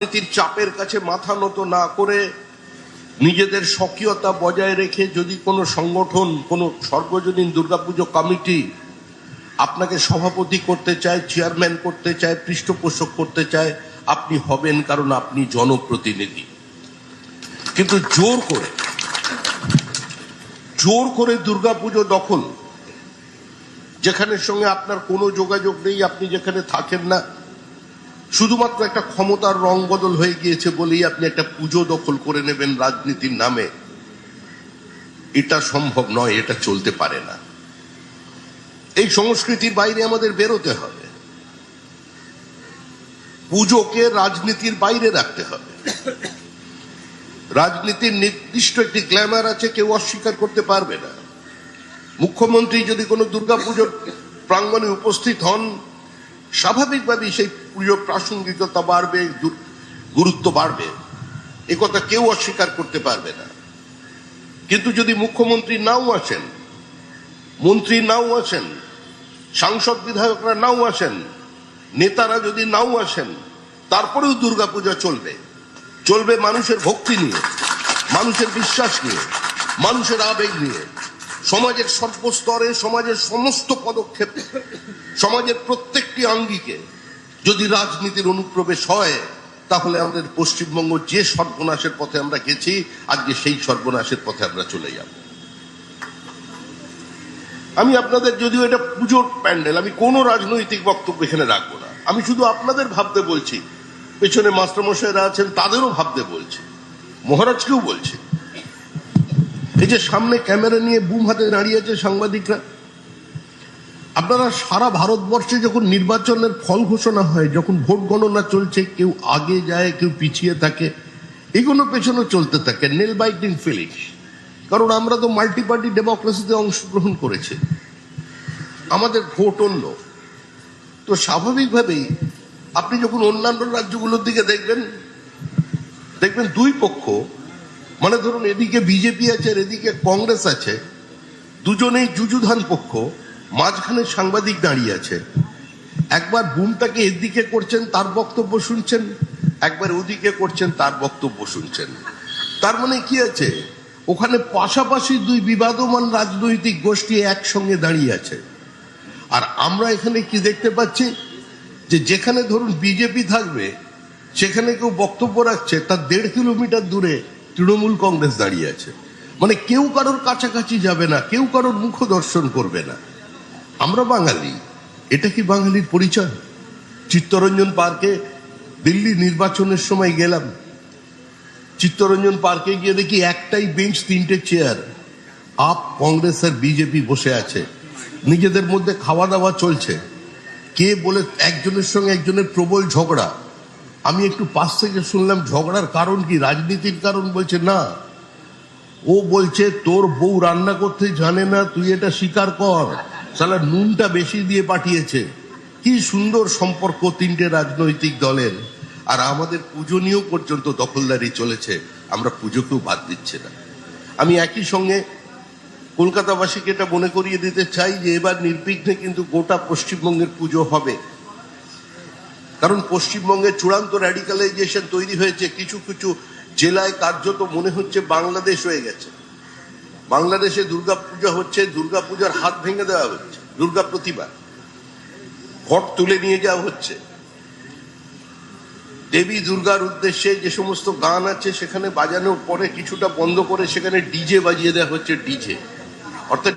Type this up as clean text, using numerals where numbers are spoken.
রাজনীতির চাপের কাছে মাথা নত না করে নিজেদের স্বকীয়তা বজায় রেখে যদি কোনো সংগঠন, কোনো সর্বজনীন দুর্গাপুজো কমিটি আপনাকে সভাপতি করতে চায়, চেয়ারম্যান করতে চায়, পৃষ্ঠপোষক করতে চায়, আপনি হবেন, কারণ আপনি জনপ্রতিনিধি। কিন্তু জোর করে দুর্গাপুজো দখল, যেখানের সঙ্গে আপনার কোনো যোগাযোগ নেই, আপনি যেখানে থাকেন না, শুধুমাত্র একটা ক্ষমতার রং বদল হয়ে গিয়েছে বলেই আপনি একটা পুজো দখল করে নেবেন রাজনীতির নামে, এটা সম্ভব নয়, এটা চলতে পারে না। এই সংস্কৃতির বাইরে আমাদের বেরোতে হবে, পুজোকে রাজনীতির বাইরে রাখতে হবে। রাজনীতির নির্দিষ্ট একটি গ্ল্যামার আছে, কেউ অস্বীকার করতে পারবে না। মুখ্যমন্ত্রী যদি কোনো দুর্গাপুজোর প্রাঙ্গণে উপস্থিত হন, স্বাভাবিকভাবেই সেই পুজোর প্রাসঙ্গিকতা বাড়বে, গুরুত্ব বাড়বে, একথা কেউ অস্বীকার করতে পারবে না। কিন্তু যদি মুখ্যমন্ত্রী নাও আসেন, মন্ত্রী নাও আসেন, সাংসদ বিধায়করা নাও আসেন, নেতারা যদি নাও আসেন, তারপরেও দুর্গাপূজা চলবে। চলবে মানুষের ভক্তি নিয়ে, মানুষের বিশ্বাস নিয়ে, মানুষের আবেগ নিয়ে। সমাজের সর্বস্তরে, সমাজের সমস্ত পদক্ষেপে, সমাজের প্রত্যেকটি আঙ্গিকে যদি রাজনীতির অনুপ্রবেশ হয়, তাহলে আমাদের পশ্চিমবঙ্গ যে সর্বনাশের পথে আমরা গেছি, আজকে সেই সর্বনাশের পথে আমরা চলে যাব। আমি আপনাদের, যদিও এটা পুজোর প্যান্ডেল, আমি কোনো রাজনৈতিক বক্তব্য এখানে রাখবো না। আমি শুধু আপনাদের ভাবতে বলছি, পেছনে মাস্টারমশাইরা আছেন তাদেরও ভাবতে বলছি, মহারাজকেও বলছি। এই যে সামনে ক্যামেরা নিয়ে বুম হাতে দাঁড়িয়েছে সাংবাদিকরা, আপনারা সারা ভারতবর্ষে যখন নির্বাচনের ফল ঘোষণা হয়, যখন ভোট গণনা চলছে, কেউ আগে যায়, কেউ পিছিয়ে থাকে, এগুলো পেছনে চলতে থাকে, নেল বাইটিং ফিলিংস। কারণ আমরা তো মাল্টি পার্টি ডেমোক্রেসিতে অংশগ্রহণ করেছি, আমাদের ভোট অন্য। তো স্বাভাবিকভাবেই আপনি যখন অন্যান্য রাজ্যগুলোর দিকে দেখবেন দুই পক্ষ, মানে ধরুন এদিকে বিজেপি আছে আর এদিকে কংগ্রেস আছে, দুজনেই যুযুধান পক্ষ, মাঝখানে সাংবাদিক দাঁড়িয়ে আছে। একবার বুমটাকে এদিকে করছেন, তার বক্তব্য শুনছেন, একবার ওদিকে করছেন, তার বক্তব্য শুনছেন। তার মানে কি আছে, ওখানে পাশাপাশি দুই বিবাদমান রাজনৈতিক গোষ্ঠী একসঙ্গে দাঁড়িয়ে আছে। আর আমরা এখানে কি দেখতে পাচ্ছি, যে যেখানে ধরুন বিজেপি থাকবে, সেখানে কেউ বক্তব্য রাখছে, তার 1.5 কিলোমিটার দূরে তৃণমূল কংগ্রেস দাঁড়িয়ে আছে। মানে কেউ কারোর কাছাকাছি যাবে না, কেউ কারোর মুখ দর্শন করবে না। আমরা বাঙালি, এটা কি বাঙালির পরিচয়? চিত্তরঞ্জন পার্কে দিল্লি নির্বাচনের সময় গেলাম, চিত্তরঞ্জন পার্কে গিয়ে দেখি একটাই বেঞ্চ, 3টে চেয়ার, আপ, কংগ্রেস আর বিজেপি বসে আছে, নিজেদের মধ্যে খাওয়া দাওয়া চলছে। কে বলে একজনের সঙ্গে একজনের প্রবল ঝগড়া। আমি একটু পাশ থেকে শুনলাম, ঝগড়ার কারণ কি, রাজনীতির কারণ? বলছে না, ও বলছে তোর বউ রান্না করতে জানে না, তুই এটা স্বীকার কর, সালা নুনটা বেশি দিয়ে পাঠিয়েছে। কি সুন্দর সম্পর্ক 3টে রাজনৈতিক দলের। আর আমাদের পুজো নিয়েও পর্যন্ত দখলদারি চলেছে, আমরা পুজোকেও বাদ দিচ্ছে না। আমি একই সঙ্গে কলকাতাবাসীকে এটা মনে করিয়ে দিতে চাই যে এবার নির্বিঘ্নে কিন্তু গোটা পশ্চিমবঙ্গের পুজো হবে। কারণ পশ্চিমবঙ্গে চূড়ান্ত র্যাডিক্যালাইজেশন তৈরি হয়েছে, কিছু কিছু জেলায় কার্যত মনে হচ্ছে বাংলাদেশ হয়ে গেছে। বাংলাদেশে দুর্গাপূজা হচ্ছে, দুর্গাপূজার হাত ভেঙে দেওয়া হচ্ছে, দুর্গা প্রতিমা ঘট তুলে নিয়ে যাওয়া হচ্ছে। দেবী দুর্গার উদ্দেশ্যে যে সমস্ত গান আছে সেখানে বাজানোর পরে কিছুটা বন্ধ করে সেখানে ডিজে বাজিয়ে দেওয়া হচ্ছে, ডিজে, অর্থাৎ